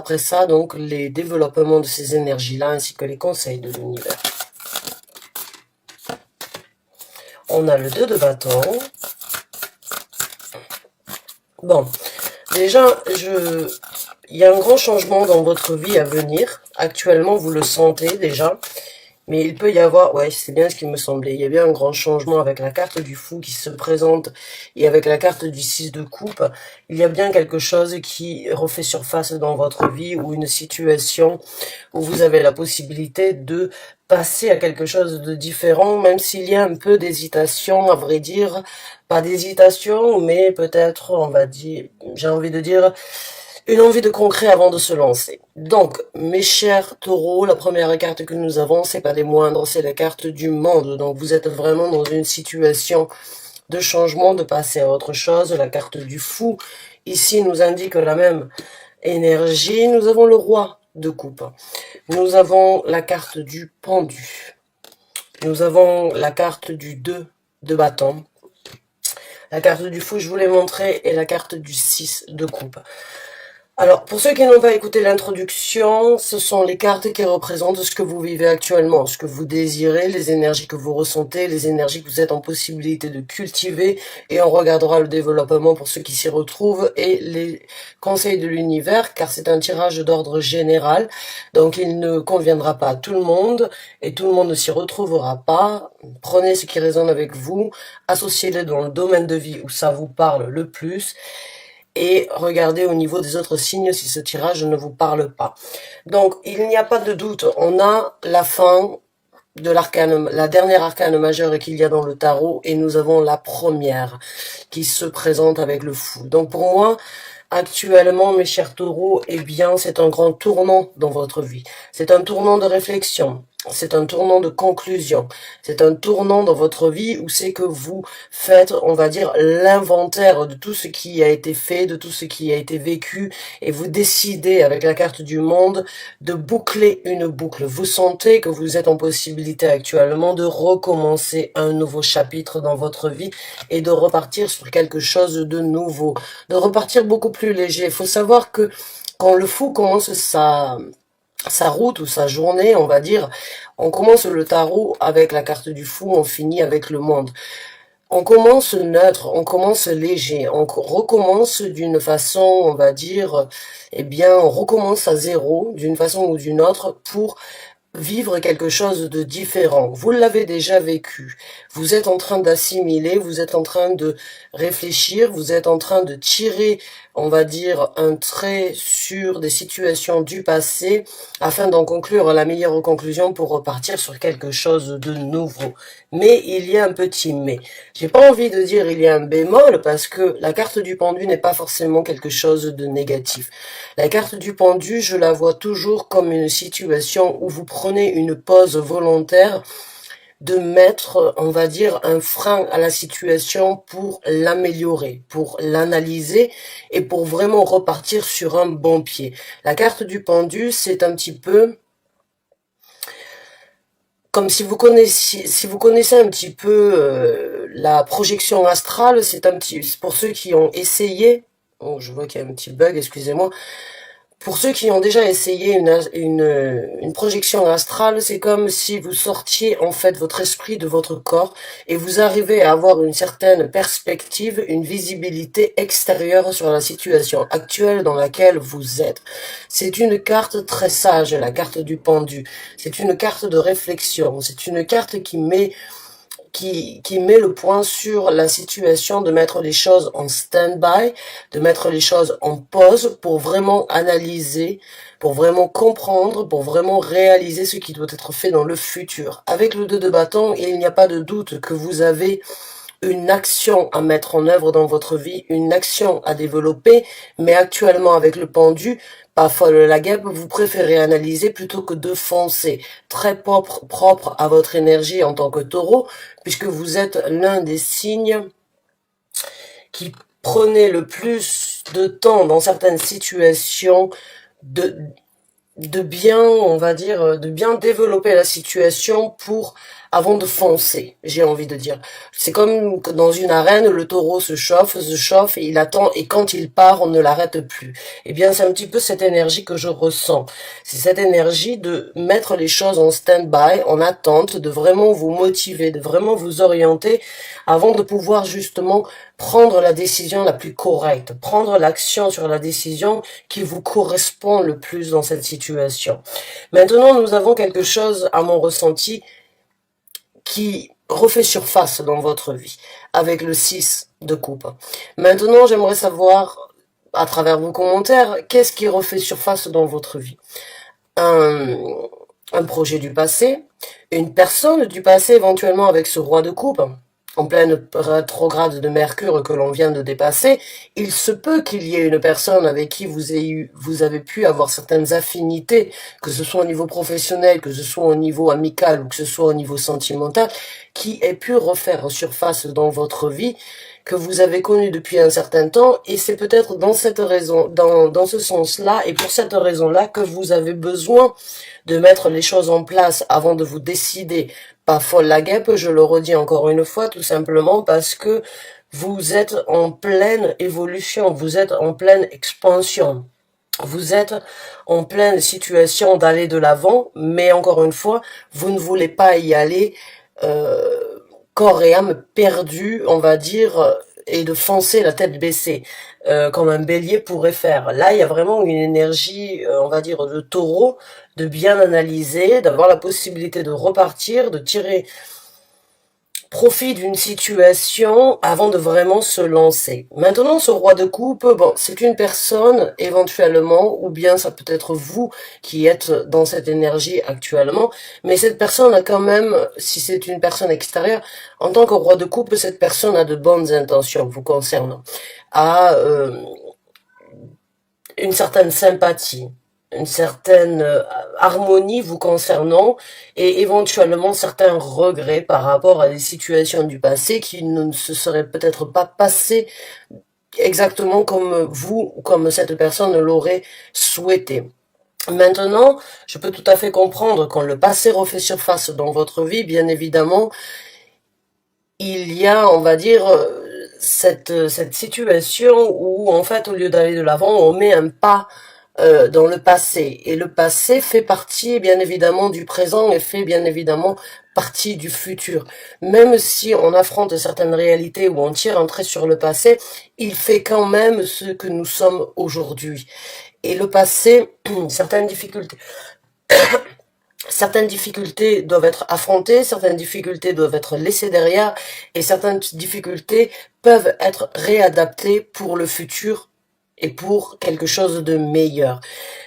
après ça, donc, les développements de ces énergies-là, ainsi que les conseils de l'univers. On a le 2 de bâton. Bon, déjà, il y a un grand changement dans votre vie à venir. Actuellement, vous le sentez déjà. Mais il peut y avoir, ouais, c'est bien ce qui me semblait, il y a bien un grand changement avec la carte du fou qui se présente et avec la carte du 6 de coupe. Il y a bien quelque chose qui refait surface dans votre vie ou une situation où vous avez la possibilité de passer à quelque chose de différent, même s'il y a un peu d'hésitation, à vrai dire. Pas d'hésitation, mais peut-être, on va dire, j'ai envie de dire, une envie de concret avant de se lancer. Donc, mes chers taureaux, la première carte que nous avons, c'est pas des moindres, c'est la carte du monde. Donc, vous êtes vraiment dans une situation de changement, de passer à autre chose. La carte du fou, ici, nous indique la même énergie. Nous avons le roi de coupe. Nous avons la carte du pendu. Nous avons la carte du 2 de bâton. La carte du fou, je vous l'ai montré, et la carte du 6 de coupe. Alors, pour ceux qui n'ont pas écouté l'introduction, ce sont les cartes qui représentent ce que vous vivez actuellement, ce que vous désirez, les énergies que vous ressentez, les énergies que vous êtes en possibilité de cultiver, et on regardera le développement pour ceux qui s'y retrouvent et les conseils de l'univers, car c'est un tirage d'ordre général, donc il ne conviendra pas à tout le monde, et tout le monde ne s'y retrouvera pas. Prenez ce qui résonne avec vous, associez-le dans le domaine de vie où ça vous parle le plus, et regardez au niveau des autres signes si ce tirage ne vous parle pas. Donc, il n'y a pas de doute, on a la fin de l'arcane, la dernière arcane majeure qu'il y a dans le tarot, et nous avons la première qui se présente avec le fou. Donc pour moi, actuellement, mes chers taureaux, eh bien, c'est un grand tournant dans votre vie. C'est un tournant de réflexion. C'est un tournant de conclusion. C'est un tournant dans votre vie où c'est que vous faites, on va dire, l'inventaire de tout ce qui a été fait, de tout ce qui a été vécu, et vous décidez, avec la carte du monde, de boucler une boucle. Vous sentez que vous êtes en possibilité actuellement de recommencer un nouveau chapitre dans votre vie et de repartir sur quelque chose de nouveau, de repartir beaucoup plus léger. Il faut savoir que quand le fou commence sa route ou sa journée, on va dire, on commence le tarot avec la carte du fou, on finit avec le monde. On commence neutre, on commence léger, on recommence d'une façon, on va dire, eh bien, on recommence à zéro, d'une façon ou d'une autre, pour vivre quelque chose de différent. Vous l'avez déjà vécu. Vous êtes en train d'assimiler, vous êtes en train de réfléchir, vous êtes en train de tirer, on va dire, un trait sur des situations du passé afin d'en conclure la meilleure conclusion pour repartir sur quelque chose de nouveau. Mais il y a un petit mais. J'ai pas envie de dire il y a un bémol parce que la carte du pendu n'est pas forcément quelque chose de négatif. La carte du pendu, je la vois toujours comme une situation où vous prenez une pause volontaire de mettre, on va dire, un frein à la situation pour l'améliorer, pour l'analyser et pour vraiment repartir sur un bon pied. La carte du pendu, c'est un petit peu comme si vous connaissez un petit peu la projection astrale, c'est pour ceux qui ont essayé, oh, je vois qu'il y a un petit bug, excusez-moi. Pour ceux qui ont déjà essayé une projection astrale, c'est comme si vous sortiez en fait votre esprit de votre corps et vous arrivez à avoir une certaine perspective, une visibilité extérieure sur la situation actuelle dans laquelle vous êtes. C'est une carte très sage, la carte du pendu. C'est une carte de réflexion. C'est une carte qui met le point sur la situation, de mettre les choses en stand-by, de mettre les choses en pause pour vraiment analyser, pour vraiment comprendre, pour vraiment réaliser ce qui doit être fait dans le futur. Avec le 2 de bâton, il n'y a pas de doute que vous avez une action à mettre en œuvre dans votre vie, une action à développer, mais actuellement avec le pendu, pas folle la guêpe, vous préférez analyser plutôt que de foncer. Très propre à votre énergie en tant que taureau, puisque vous êtes l'un des signes qui prenait le plus de temps dans certaines situations de bien, on va dire, de bien développer la situation pour avant de foncer, j'ai envie de dire. C'est comme que dans une arène, le taureau se chauffe, et il attend, et quand il part, on ne l'arrête plus. Eh bien, c'est un petit peu cette énergie que je ressens. C'est cette énergie de mettre les choses en stand-by, en attente, de vraiment vous motiver, de vraiment vous orienter avant de pouvoir justement prendre la décision la plus correcte, prendre l'action sur la décision qui vous correspond le plus dans cette situation. Maintenant, nous avons quelque chose, à mon ressenti, qui refait surface dans votre vie, avec le 6 de coupe. Maintenant, j'aimerais savoir, à travers vos commentaires, qu'est-ce qui refait surface dans votre vie? Un projet du passé, une personne du passé éventuellement avec ce roi de coupe, en pleine rétrograde de Mercure que l'on vient de dépasser, il se peut qu'il y ait une personne avec qui vous avez pu avoir certaines affinités, que ce soit au niveau professionnel, que ce soit au niveau amical ou que ce soit au niveau sentimental, qui ait pu refaire surface dans votre vie, que vous avez connu depuis un certain temps, et c'est peut-être dans cette raison, dans ce sens-là, et pour cette raison-là, que vous avez besoin de mettre les choses en place avant de vous décider. Pas folle la guêpe, je le redis encore une fois, tout simplement parce que vous êtes en pleine évolution, vous êtes en pleine expansion. Vous êtes en pleine situation d'aller de l'avant, mais encore une fois, vous ne voulez pas y aller corps et âme perdu, on va dire, et de foncer la tête baissée, comme un bélier pourrait faire. Là, il y a vraiment une énergie, on va dire, de taureau, de bien analyser, d'avoir la possibilité de repartir, de tirer profit d'une situation avant de vraiment se lancer. Maintenant, ce roi de coupe, bon, c'est une personne éventuellement, ou bien ça peut être vous qui êtes dans cette énergie actuellement, mais cette personne a quand même, si c'est une personne extérieure, en tant que roi de coupe, cette personne a de bonnes intentions vous concernant, a une certaine sympathie, une certaine harmonie vous concernant et éventuellement certains regrets par rapport à des situations du passé qui ne se seraient peut-être pas passées exactement comme vous ou comme cette personne l'aurait souhaité. Maintenant, je peux tout à fait comprendre quand le passé refait surface dans votre vie, bien évidemment, il y a, on va dire, cette situation où, en fait, au lieu d'aller de l'avant, on met un pas dans le passé. Et le passé fait partie, bien évidemment, du présent et fait, bien évidemment, partie du futur. Même si on affronte certaines réalités ou on tire un trait sur le passé, il fait quand même ce que nous sommes aujourd'hui. Et le passé, certaines difficultés... Certaines difficultés doivent être affrontées, certaines difficultés doivent être laissées derrière et certaines difficultés peuvent être réadaptées pour le futur et pour quelque chose de meilleur.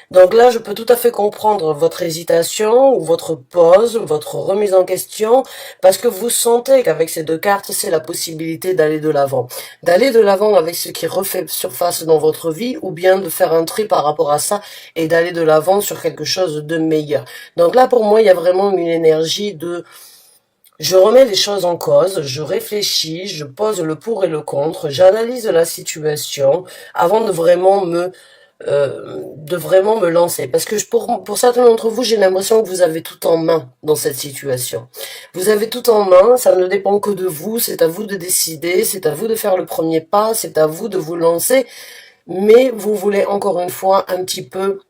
Donc là, je peux tout à fait comprendre votre hésitation ou votre pause, votre remise en question, parce que vous sentez qu'avec ces deux cartes, c'est la possibilité d'aller de l'avant. D'aller de l'avant avec ce qui refait surface dans votre vie, ou bien de faire un tri par rapport à ça et d'aller de l'avant sur quelque chose de meilleur. Donc là, pour moi, il y a vraiment une énergie de... Je remets les choses en cause, je réfléchis, je pose le pour et le contre, j'analyse la situation avant de vraiment me lancer. Parce que pour certains d'entre vous, j'ai l'impression que vous avez tout en main dans cette situation. Vous avez tout en main, ça ne dépend que de vous, c'est à vous de décider, c'est à vous de faire le premier pas, c'est à vous de vous lancer. Mais vous voulez encore une fois un petit peu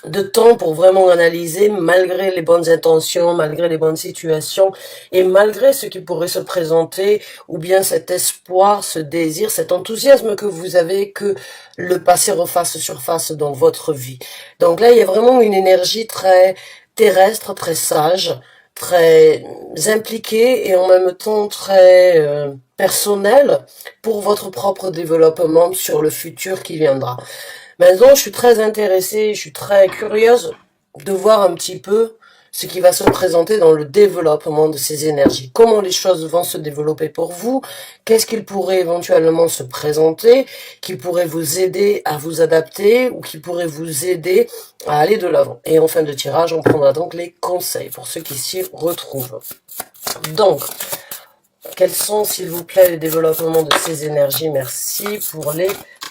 de temps pour vraiment analyser malgré les bonnes intentions, malgré les bonnes situations et malgré ce qui pourrait se présenter ou bien cet espoir, ce désir, cet enthousiasme que vous avez que le passé refasse surface dans votre vie. Donc là, il y a vraiment une énergie très terrestre, très sage, très impliquée et en même temps très personnelle pour votre propre développement sur le futur qui viendra. Maintenant, je suis très intéressée, je suis très curieuse de voir un petit peu ce qui va se présenter dans le développement de ces énergies. Comment les choses vont se développer pour vous, qu'est-ce qu'il pourrait éventuellement se présenter, qui pourrait vous aider à vous adapter ou qui pourrait vous aider à aller de l'avant. Et en fin de tirage, on prendra donc les conseils pour ceux qui s'y retrouvent. Donc, quels sont, s'il vous plaît, les développements de ces énergies? Merci pour les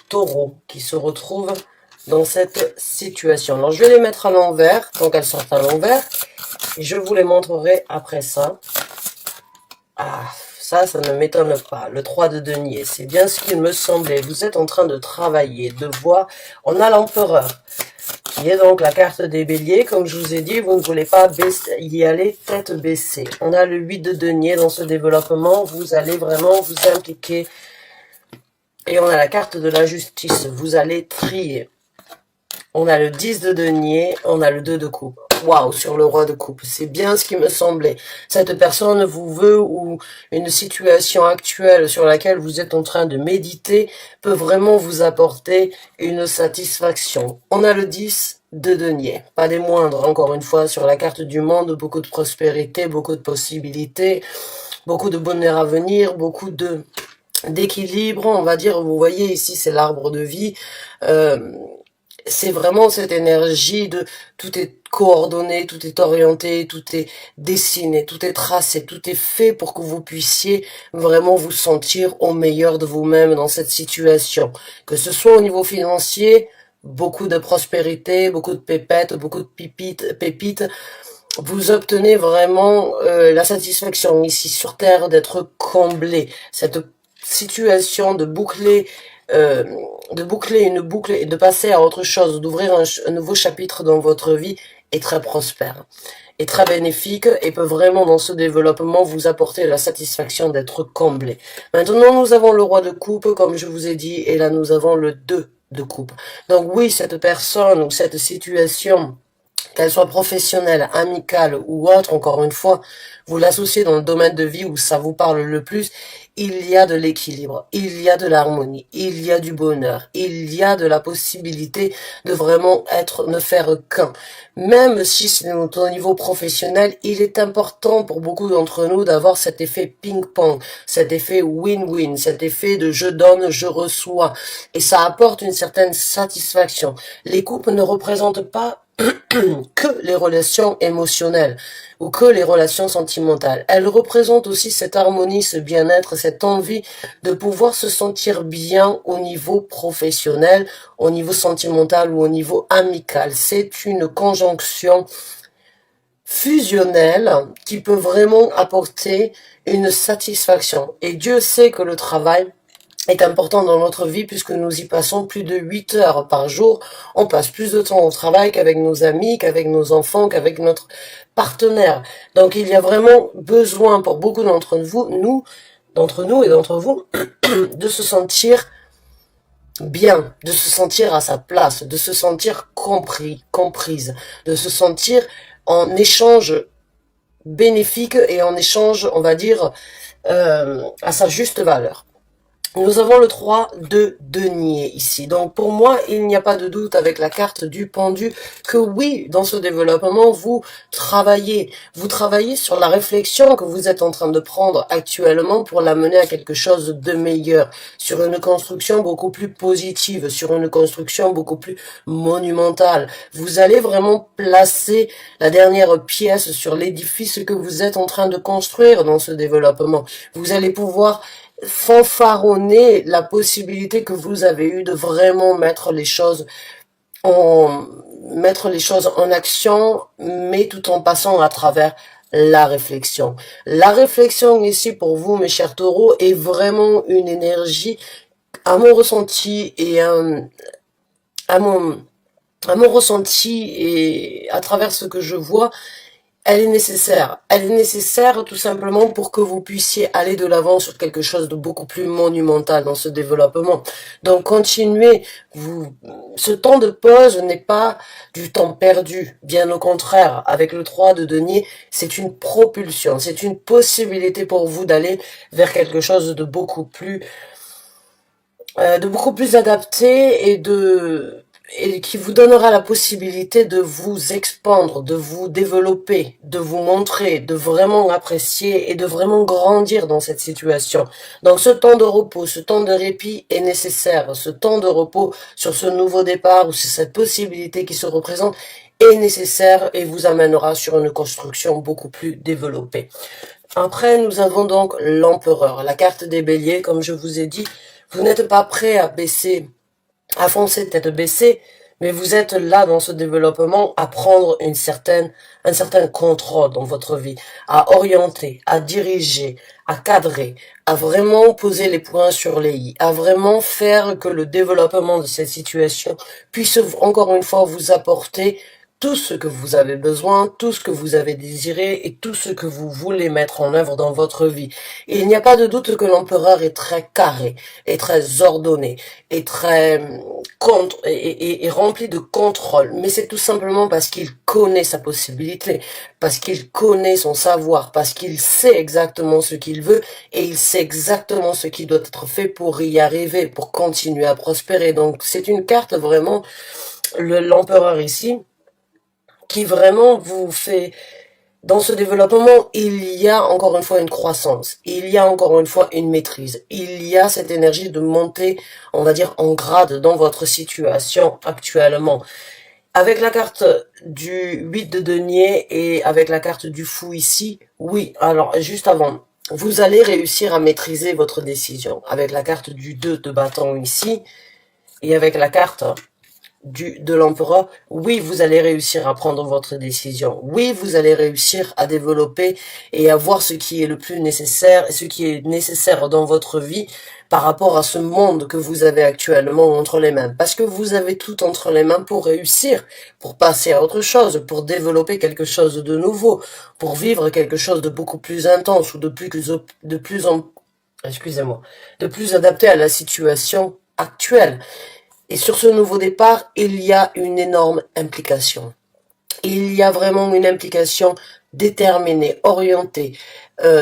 taureaux qui se retrouvent dans cette situation. Alors, je vais les mettre à l'envers, donc elles sortent à l'envers, et je vous les montrerai après ça. Ah, ça ne m'étonne pas. Le 3 de denier, c'est bien ce qu'il me semblait. Vous êtes en train de travailler, de voir. On a l'empereur, qui est donc la carte des béliers. Comme je vous ai dit, vous ne voulez pas y aller tête baissée. On a le 8 de denier dans ce développement. Vous allez vraiment vous impliquer. Et on a la carte de la justice. Vous allez trier. On a le 10 de denier. On a le 2 de coupe. Waouh, sur le roi de coupe. C'est bien ce qui me semblait. Cette personne vous veut, ou une situation actuelle sur laquelle vous êtes en train de méditer peut vraiment vous apporter une satisfaction. On a le 10 de denier. Pas des moindres, encore une fois, sur la carte du monde. Beaucoup de prospérité, beaucoup de possibilités, beaucoup de bonheur à venir, beaucoup d'équilibre, on va dire. Vous voyez ici, c'est l'arbre de vie. C'est vraiment cette énergie de tout est coordonné, tout est orienté, tout est dessiné, tout est tracé, tout est fait pour que vous puissiez vraiment vous sentir au meilleur de vous-même dans cette situation. Que ce soit au niveau financier, beaucoup de prospérité, beaucoup de pépettes, beaucoup de pépites, vous obtenez vraiment la satisfaction ici sur Terre d'être comblé. Cette situation de boucler une boucle et de passer à autre chose, d'ouvrir un nouveau chapitre dans votre vie est très prospère, est très bénéfique et peut vraiment dans ce développement vous apporter la satisfaction d'être comblé. Maintenant, nous avons le roi de coupe, comme je vous ai dit, et là nous avons le 2 de coupe. Donc oui, cette personne ou cette situation, qu'elle soit professionnelle, amicale ou autre, encore une fois, vous l'associez dans le domaine de vie où ça vous parle le plus, il y a de l'équilibre, il y a de l'harmonie, il y a du bonheur, il y a de la possibilité de vraiment ne faire qu'un. Même si c'est au niveau professionnel, il est important pour beaucoup d'entre nous d'avoir cet effet ping-pong, cet effet win-win, cet effet de je donne, je reçois. Et ça apporte une certaine satisfaction. Les couples ne représentent pas que les relations émotionnelles ou que les relations sentimentales. Elles représentent aussi cette harmonie, ce bien-être, cette envie de pouvoir se sentir bien au niveau professionnel, au niveau sentimental ou au niveau amical. C'est une conjonction fusionnelle qui peut vraiment apporter une satisfaction. Et Dieu sait que le travail est important dans notre vie puisque nous y passons plus de 8 heures par jour. On passe plus de temps au travail qu'avec nos amis, qu'avec nos enfants, qu'avec notre partenaire. Donc il y a vraiment besoin pour beaucoup d'entre nous et d'entre vous, de se sentir bien, de se sentir à sa place, de se sentir compris, comprise, de se sentir en échange bénéfique et en échange, on va dire, à sa juste valeur. Nous avons le 3 de denier ici. Donc pour moi, il n'y a pas de doute avec la carte du pendu que oui, dans ce développement, vous travaillez sur la réflexion que vous êtes en train de prendre actuellement pour l'amener à quelque chose de meilleur, sur une construction beaucoup plus positive, sur une construction beaucoup plus monumentale. Vous allez vraiment placer la dernière pièce sur l'édifice que vous êtes en train de construire dans ce développement. Vous allez pouvoir fanfaronner la possibilité que vous avez eue de vraiment mettre les choses en action, mais tout en passant à travers la réflexion. La réflexion ici pour vous, mes chers taureaux, est vraiment une énergie, à mon ressenti et à mon ressenti et à travers ce que je vois, elle est nécessaire. Elle est nécessaire tout simplement pour que vous puissiez aller de l'avant sur quelque chose de beaucoup plus monumental dans ce développement. Donc continuez. Ce temps de pause n'est pas du temps perdu. Bien au contraire, avec le 3 de denier, c'est une propulsion. C'est une possibilité pour vous d'aller vers quelque chose de beaucoup plus adapté et qui vous donnera la possibilité de vous expandre, de vous développer, de vous montrer, de vraiment apprécier et de vraiment grandir dans cette situation. Donc ce temps de repos, ce temps de répit est nécessaire. Ce temps de repos sur ce nouveau départ ou sur cette possibilité qui se représente est nécessaire et vous amènera sur une construction beaucoup plus développée. Après, nous avons donc l'empereur, la carte des béliers, comme je vous ai dit. Vous n'êtes pas prêt à foncer tête baissée, Mais vous êtes là dans ce développement à prendre un certain contrôle dans votre vie, à orienter, à diriger, à cadrer, à vraiment poser les points sur les i, à vraiment faire que le développement de cette situation puisse encore une fois vous apporter tout ce que vous avez besoin, tout ce que vous avez désiré et tout ce que vous voulez mettre en œuvre dans votre vie. Et il n'y a pas de doute que l'empereur est très carré, est très ordonné, est très est rempli de contrôle. Mais c'est tout simplement parce qu'il connaît sa possibilité, parce qu'il connaît son savoir, parce qu'il sait exactement ce qu'il veut et il sait exactement ce qui doit être fait pour y arriver, pour continuer à prospérer. Donc c'est une carte vraiment, l'empereur ici, qui vraiment vous fait, dans ce développement, il y a encore une fois une croissance, il y a encore une fois une maîtrise, il y a cette énergie de monter, on va dire, en grade dans votre situation actuellement. Avec la carte du 8 de denier et avec la carte du fou ici, oui, alors juste avant, vous allez réussir à maîtriser votre décision. Avec la carte du 2 de bâton ici et avec la carte de l'empereur, oui, vous allez réussir à prendre votre décision. Oui, vous allez réussir à développer et à voir ce qui est le plus nécessaire et ce qui est nécessaire dans votre vie par rapport à ce monde que vous avez actuellement entre les mains. Parce que vous avez tout entre les mains pour réussir, pour passer à autre chose, pour développer quelque chose de nouveau, pour vivre quelque chose de beaucoup plus intense ou excusez-moi, de plus adapté à la situation actuelle. Et sur ce nouveau départ, il y a une énorme implication. Il y a vraiment une implication déterminée, orientée.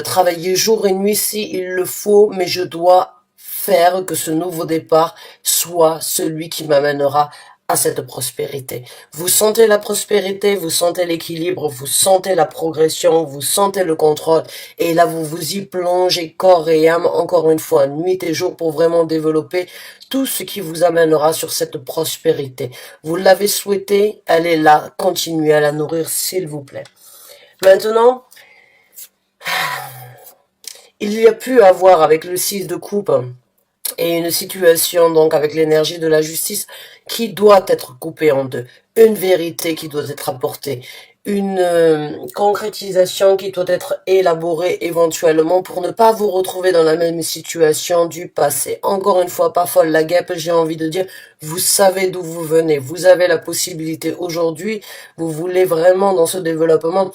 Travailler jour et nuit si il le faut, mais je dois faire que ce nouveau départ soit celui qui m'amènera à cette prospérité. Vous sentez la prospérité, vous sentez l'équilibre, vous sentez la progression, vous sentez le contrôle. Et là, vous vous y plongez corps et âme, encore une fois, nuit et jour, pour vraiment développer tout ce qui vous amènera sur cette prospérité. Vous l'avez souhaité, elle est là, continuez à la nourrir, s'il vous plaît. Maintenant, il y a pu avoir avec le 6 de coupe et une situation donc avec l'énergie de la justice qui doit être coupée en deux. Une vérité qui doit être apportée, une concrétisation qui doit être élaborée éventuellement pour ne pas vous retrouver dans la même situation du passé. Encore une fois, pas folle la guêpe, j'ai envie de dire, vous savez d'où vous venez, vous avez la possibilité aujourd'hui, vous voulez vraiment dans ce développement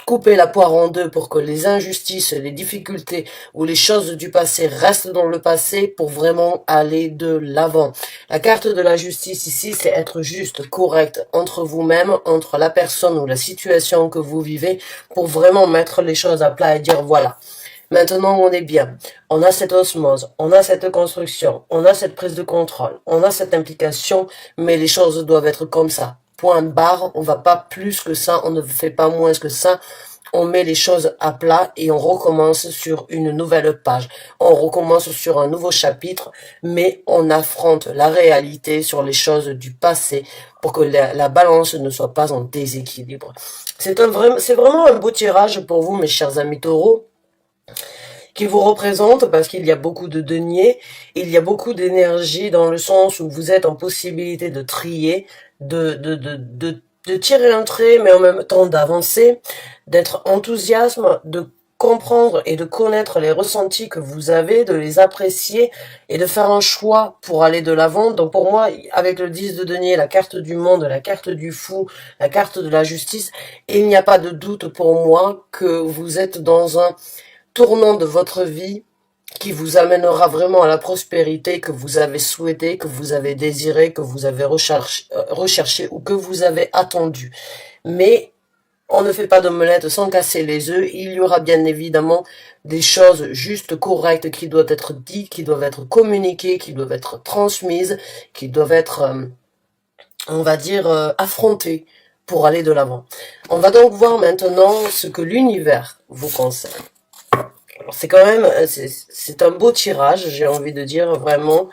couper la poire en deux pour que les injustices, les difficultés ou les choses du passé restent dans le passé pour vraiment aller de l'avant. La carte de la justice ici, c'est être juste, correct entre vous-même, entre la personne ou la situation que vous vivez pour vraiment mettre les choses à plat et dire voilà. Maintenant, on est bien. On a cette osmose, on a cette construction, on a cette prise de contrôle, on a cette implication, mais les choses doivent être comme ça. Point barre, on va pas plus que ça, on ne fait pas moins que ça. On met les choses à plat et on recommence sur une nouvelle page. On recommence sur un nouveau chapitre, mais on affronte la réalité sur les choses du passé pour que la balance ne soit pas en déséquilibre. C'est vraiment un beau tirage pour vous, mes chers amis taureaux, qui vous représente parce qu'il y a beaucoup de deniers, il y a beaucoup d'énergie dans le sens où vous êtes en possibilité de trier, de tirer un trait, mais en même temps d'avancer, d'être enthousiasme, de comprendre et de connaître les ressentis que vous avez, de les apprécier et de faire un choix pour aller de l'avant. Donc pour moi, avec le 10 de denier, la carte du monde, la carte du fou, la carte de la justice, il n'y a pas de doute pour moi que vous êtes dans un tournant de votre vie qui vous amènera vraiment à la prospérité que vous avez souhaité, que vous avez désiré, que vous avez recherché ou que vous avez attendu. Mais on ne fait pas d'omelette sans casser les œufs. Il y aura bien évidemment des choses justes, correctes, qui doivent être dites, qui doivent être communiquées, qui doivent être transmises, qui doivent être, on va dire, affrontées pour aller de l'avant. On va donc voir maintenant ce que l'univers vous conseille. C'est quand même, c'est un beau tirage, j'ai envie de dire, vraiment,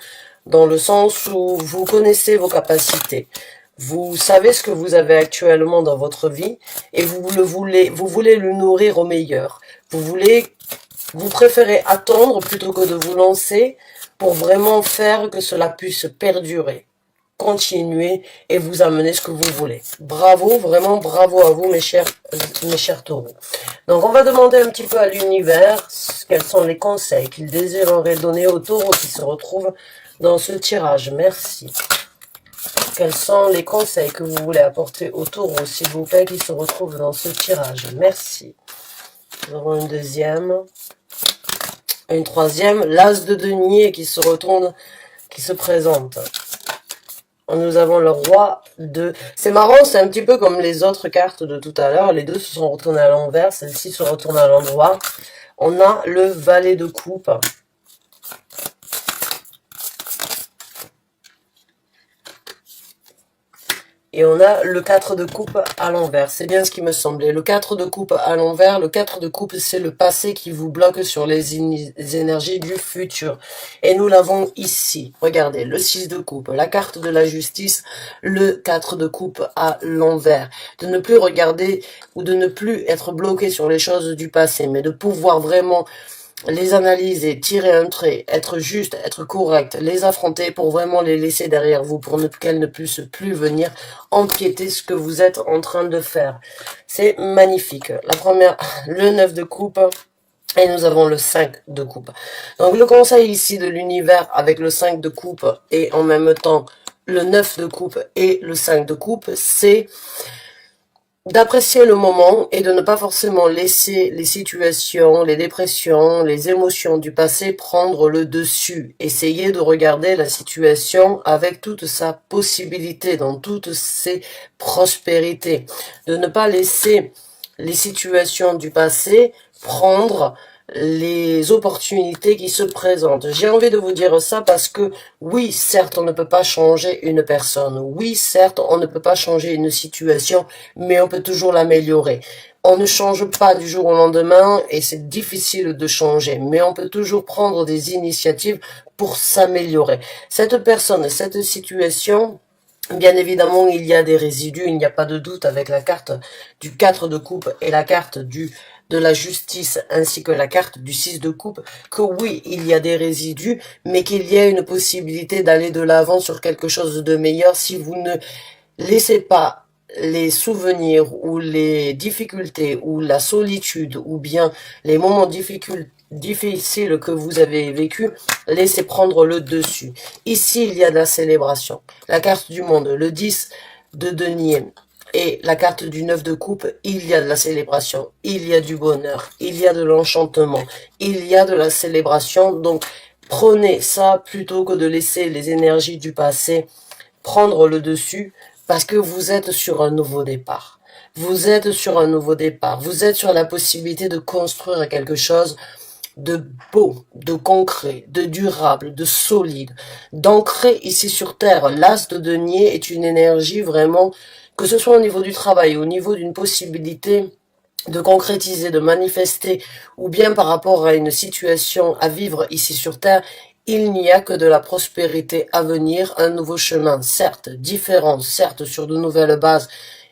dans le sens où vous connaissez vos capacités. Vous savez ce que vous avez actuellement dans votre vie et vous voulez le nourrir au meilleur. Vous préférez attendre plutôt que de vous lancer pour vraiment faire que cela puisse perdurer. continuer et vous amener ce que vous voulez. Bravo, vraiment bravo à vous mes chers taureaux. Donc on va demander un petit peu à l'univers quels sont les conseils qu'il désirerait donner aux taureaux qui se retrouvent dans ce tirage. Merci. Quels sont les conseils que vous voulez apporter aux taureaux, s'il vous plaît, qui se retrouvent dans ce tirage? Merci. Nous avons une deuxième. Une troisième. L'as de denier qui se retourne, qui se présente. Nous avons le roi de... C'est marrant, c'est un petit peu comme les autres cartes de tout à l'heure. Les deux se sont retournées à l'envers. Celle-ci se retourne à l'endroit. On a le valet de coupe. Et on a le 4 de coupe à l'envers. C'est bien ce qui me semblait. Le 4 de coupe à l'envers. Le 4 de coupe, c'est le passé qui vous bloque sur les énergies du futur. Et nous l'avons ici. Regardez, le 6 de coupe, la carte de la justice, le 4 de coupe à l'envers. De ne plus regarder ou de ne plus être bloqué sur les choses du passé, mais de pouvoir vraiment les analyser, tirer un trait, être juste, être correct, les affronter pour vraiment les laisser derrière vous, pour qu'elles ne puissent plus venir empiéter ce que vous êtes en train de faire. C'est magnifique. La première, le 9 de coupe, et nous avons le 5 de coupe. Donc le conseil ici de l'univers avec le 5 de coupe et en même temps le 9 de coupe et le 5 de coupe, c'est d'apprécier le moment et de ne pas forcément laisser les situations, les dépressions, les émotions du passé prendre le dessus. Essayez de regarder la situation avec toute sa possibilité, dans toutes ses prospérités. De ne pas laisser les situations du passé prendre les opportunités qui se présentent. J'ai envie de vous dire ça parce que oui, certes, on ne peut pas changer une personne. Oui, certes, on ne peut pas changer une situation, mais on peut toujours l'améliorer. On ne change pas du jour au lendemain et c'est difficile de changer, mais on peut toujours prendre des initiatives pour s'améliorer. Cette personne, cette situation, bien évidemment, il y a des résidus, il n'y a pas de doute avec la carte du 4 de coupe et la carte de la justice ainsi que la carte du 6 de coupe, que oui, il y a des résidus, mais qu'il y a une possibilité d'aller de l'avant sur quelque chose de meilleur si vous ne laissez pas les souvenirs ou les difficultés ou la solitude ou bien les moments difficiles que vous avez vécu, laissez prendre le dessus. Ici, il y a de la célébration. La carte du monde, le 10 de denier et la carte du 9 de coupe, il y a de la célébration, il y a du bonheur, il y a de l'enchantement, il y a de la célébration. Donc, prenez ça plutôt que de laisser les énergies du passé prendre le dessus parce que vous êtes sur un nouveau départ. Vous êtes sur un nouveau départ. Vous êtes sur la possibilité de construire quelque chose de beau, de concret, de durable, de solide, d'ancré ici sur Terre. L'as de denier est une énergie vraiment, que ce soit au niveau du travail, au niveau d'une possibilité de concrétiser, de manifester, ou bien par rapport à une situation à vivre ici sur Terre, il n'y a que de la prospérité à venir, un nouveau chemin, certes différent, certes sur de nouvelles bases,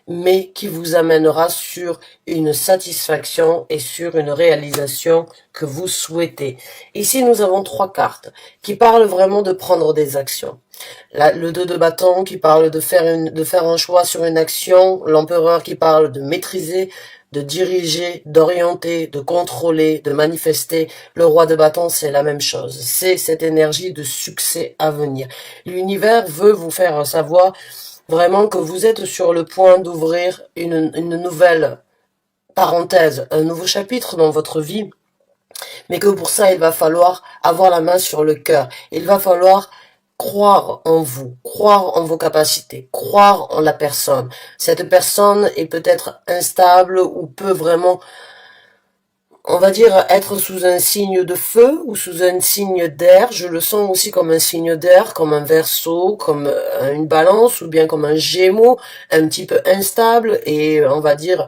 mais qui vous amènera sur une satisfaction et sur une réalisation que vous souhaitez. Ici, nous avons 3 cartes qui parlent vraiment de prendre des actions. Là, le 2 de bâton qui parle de faire un choix sur une action, l'empereur qui parle de maîtriser, de diriger, d'orienter, de contrôler, de manifester. Le roi de bâton, c'est la même chose. C'est cette énergie de succès à venir. L'univers veut vous faire savoir vraiment que vous êtes sur le point d'ouvrir une nouvelle parenthèse, un nouveau chapitre dans votre vie, mais que pour ça, il va falloir avoir la main sur le cœur. Il va falloir croire en vous, croire en vos capacités, croire en la personne. Cette personne est peut-être instable ou peut vraiment, on va dire, être sous un signe de feu ou sous un signe d'air. Je le sens aussi comme un signe d'air, comme un Verseau, comme une Balance ou bien comme un Gémeaux, un petit peu instable et on va dire,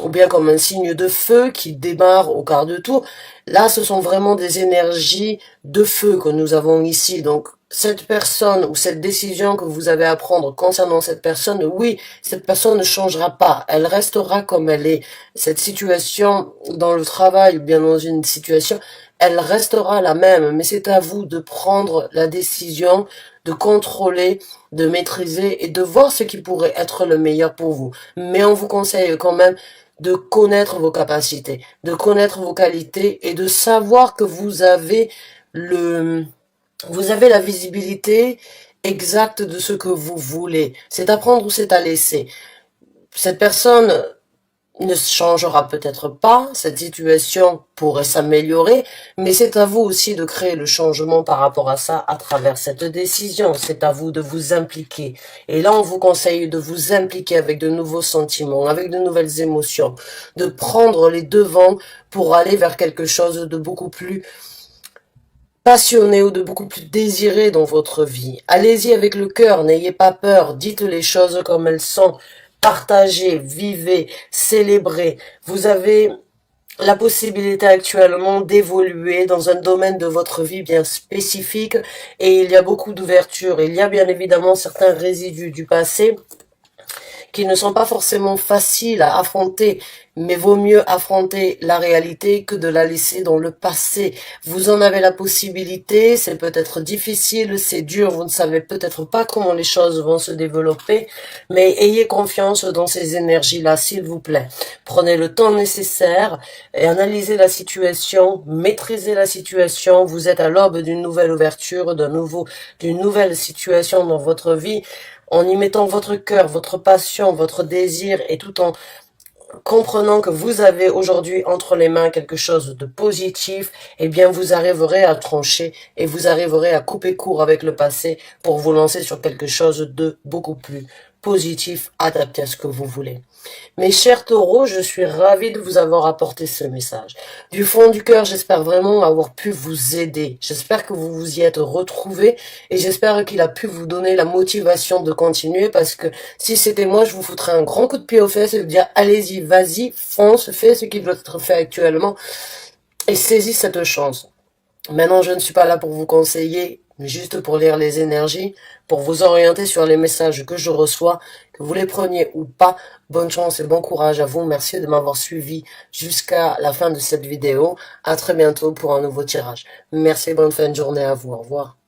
ou bien comme un signe de feu qui démarre au quart de tour. Là, ce sont vraiment des énergies de feu que nous avons ici. Donc, cette personne ou cette décision que vous avez à prendre concernant cette personne, oui, cette personne ne changera pas. Elle restera comme elle est. Cette situation dans le travail ou bien dans une situation, elle restera la même. Mais c'est à vous de prendre la décision de contrôler, de maîtriser et de voir ce qui pourrait être le meilleur pour vous. Mais on vous conseille quand même de connaître vos capacités, de connaître vos qualités et de savoir que vous avez la visibilité exacte de ce que vous voulez. C'est à prendre ou c'est à laisser. Cette personne ne changera peut-être pas, cette situation pourrait s'améliorer, mais c'est à vous aussi de créer le changement par rapport à ça à travers cette décision. C'est à vous de vous impliquer. Et là, on vous conseille de vous impliquer avec de nouveaux sentiments, avec de nouvelles émotions, de prendre les devants pour aller vers quelque chose de beaucoup plus passionné ou de beaucoup plus désiré dans votre vie. Allez-y avec le cœur, n'ayez pas peur, dites les choses comme elles sont, partagez, vivez, célébrez. Vous avez la possibilité actuellement d'évoluer dans un domaine de votre vie bien spécifique et il y a beaucoup d'ouverture. Il y a bien évidemment certains résidus du passé qui ne sont pas forcément faciles à affronter, mais vaut mieux affronter la réalité que de la laisser dans le passé. Vous en avez la possibilité, c'est peut-être difficile, c'est dur, vous ne savez peut-être pas comment les choses vont se développer, mais ayez confiance dans ces énergies-là, s'il vous plaît. Prenez le temps nécessaire et analysez la situation, maîtrisez la situation, vous êtes à l'aube d'une nouvelle ouverture, d'une nouvelle situation dans votre vie, en y mettant votre cœur, votre passion, votre désir et tout en comprenant que vous avez aujourd'hui entre les mains quelque chose de positif, eh bien vous arriverez à trancher et vous arriverez à couper court avec le passé pour vous lancer sur quelque chose de beaucoup plus positif, adapté à ce que vous voulez. Mes chers taureaux, je suis ravie de vous avoir apporté ce message. Du fond du cœur, j'espère vraiment avoir pu vous aider. J'espère que vous vous y êtes retrouvés et j'espère qu'il a pu vous donner la motivation de continuer parce que si c'était moi, je vous foutrais un grand coup de pied aux fesses et vous dire allez-y, vas-y, fonce, fais ce qui doit être fait actuellement et saisis cette chance. Maintenant, je ne suis pas là pour vous conseiller, mais juste pour lire les énergies, pour vous orienter sur les messages que je reçois, que vous les preniez ou pas. Bonne chance et bon courage à vous. Merci de m'avoir suivi jusqu'à la fin de cette vidéo. À très bientôt pour un nouveau tirage. Merci, bonne fin de journée à vous. Au revoir.